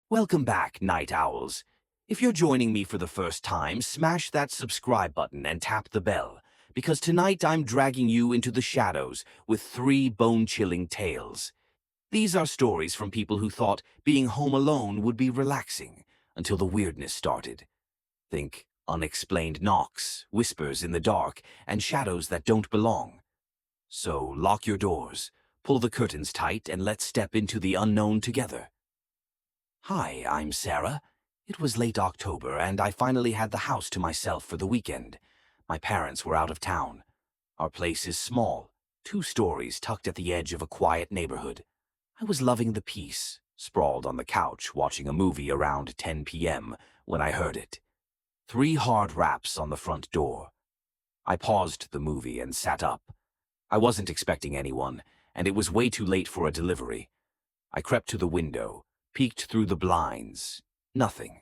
Welcome back, night owls. If you're joining me for the first time, smash that subscribe button and tap the bell, because tonight I'm dragging you into the shadows with three bone-chilling tales. These are stories from people who thought being home alone would be relaxing until the weirdness started. Think unexplained knocks, whispers in the dark, and shadows that don't belong. So lock your doors, pull the curtains tight, and let's step into the unknown together. Hi, I'm Sarah. It was late October, and I finally had the house to myself for the weekend. My parents were out of town. Our place is small, 2 stories tucked at the edge of a quiet neighborhood. I was loving the peace, sprawled on the couch watching a movie around 10 p.m. when I heard it. 3 hard raps on the front door. I paused the movie and sat up. I wasn't expecting anyone, and it was way too late for a delivery. I crept to the window, peeked through the blinds. Nothing.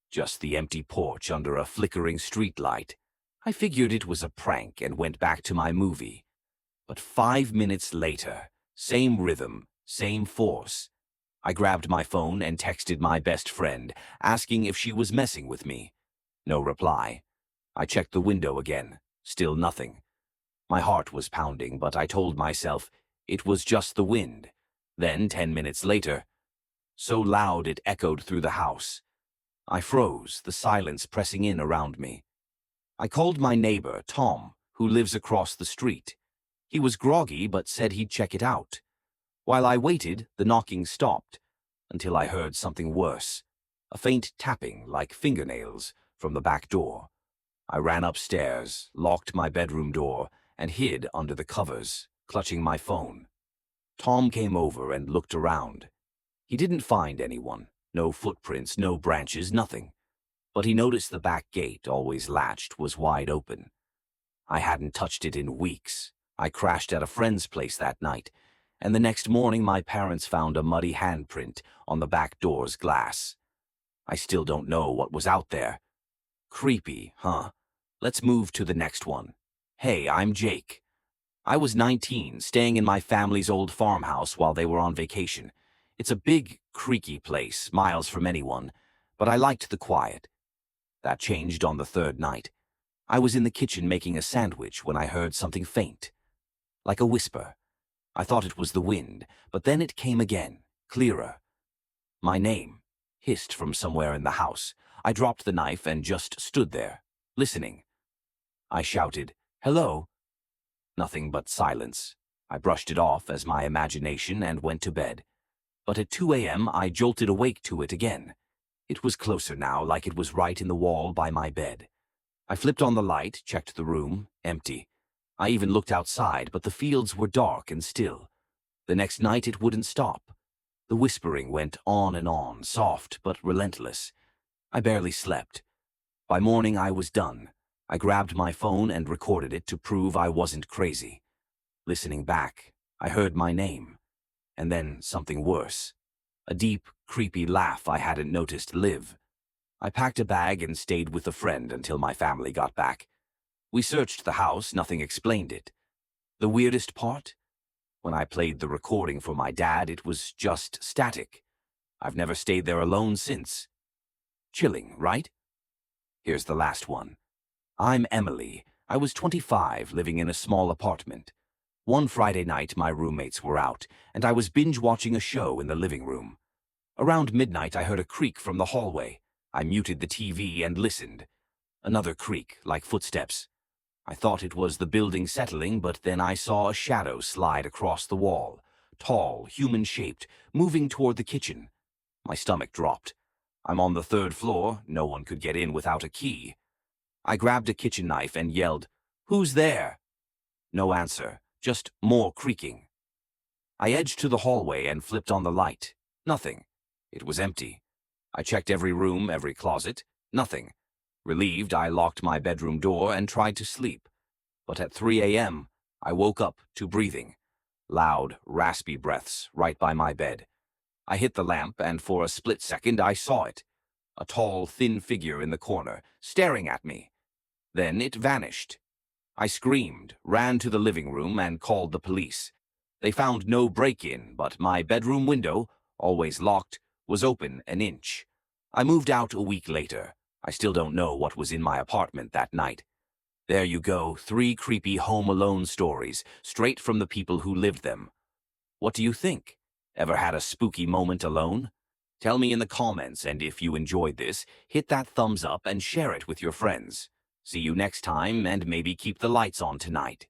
Just the empty porch under a flickering streetlight. I figured it was a prank and went back to my movie. But 5 minutes later, same rhythm, same force. I grabbed my phone and texted my best friend, asking if she was messing with me. No reply. I checked the window again. Still nothing. My heart was pounding, but I told myself it was just the wind. Then, 10 minutes later, so loud it echoed through the house. I froze, the silence pressing in around me. I called my neighbor, Tom, who lives across the street. He was groggy but said he'd check it out. While I waited, the knocking stopped, until I heard something worse. A faint tapping, like fingernails, from the back door. I ran upstairs, locked my bedroom door, and hid under the covers, clutching my phone. Tom came over and looked around. He didn't find anyone. No footprints, no branches, nothing. But he noticed the back gate, always latched, was wide open. I hadn't touched it in weeks. I crashed at a friend's place that night, and the next morning my parents found a muddy handprint on the back door's glass. I still don't know what was out there. Creepy, huh? Let's move to the next one. Hey, I'm Jake. I was 19, staying in my family's old farmhouse while they were on vacation. It's a big, creaky place, miles from anyone, but I liked the quiet. That changed on the 3rd night. I was in the kitchen making a sandwich when I heard something faint, like a whisper. I thought it was the wind, but then it came again, clearer. My name hissed from somewhere in the house. I dropped the knife and just stood there, listening. I shouted, "Hello?" Nothing but silence. I brushed it off as my imagination and went to bed. But at 2 a.m. I jolted awake to it again. It was closer now, like it was right in the wall by my bed. I flipped on the light, checked the room, empty. I even looked outside, but the fields were dark and still. The next night it wouldn't stop. The whispering went on, soft but relentless. I barely slept. By morning I was done. I grabbed my phone and recorded it to prove I wasn't crazy. Listening back, I heard my name. And then something worse. A deep, creepy laugh I hadn't noticed live. I packed a bag and stayed with a friend until my family got back. We searched the house, nothing explained it. The weirdest part? When I played the recording for my dad, it was just static. I've never stayed there alone since. Chilling, right? Here's the last one. I'm Emily. I was 25, living in a small apartment. One Friday night, my roommates were out, and I was binge-watching a show in the living room. Around midnight, I heard a creak from the hallway. I muted the TV and listened. Another creak, like footsteps. I thought it was the building settling, but then I saw a shadow slide across the wall. Tall, human-shaped, moving toward the kitchen. My stomach dropped. I'm on the 3rd floor. No one could get in without a key. I grabbed a kitchen knife and yelled, "Who's there?" No answer. Just more creaking. I edged to the hallway and flipped on the light. Nothing. It was empty. I checked every room, every closet. Nothing. Relieved, I locked my bedroom door and tried to sleep. But at 3 a.m., I woke up to breathing. Loud, raspy breaths right by my bed. I hit the lamp, and for a split second I saw it. A tall, thin figure in the corner, staring at me. Then it vanished. I screamed, ran to the living room, and called the police. They found no break-in, but my bedroom window, always locked, was open an inch. I moved out a week later. I still don't know what was in my apartment that night. There you go, 3 creepy Home Alone stories, straight from the people who lived them. What do you think? Ever had a spooky moment alone? Tell me in the comments, and if you enjoyed this, hit that thumbs up and share it with your friends. See you next time, and maybe keep the lights on tonight.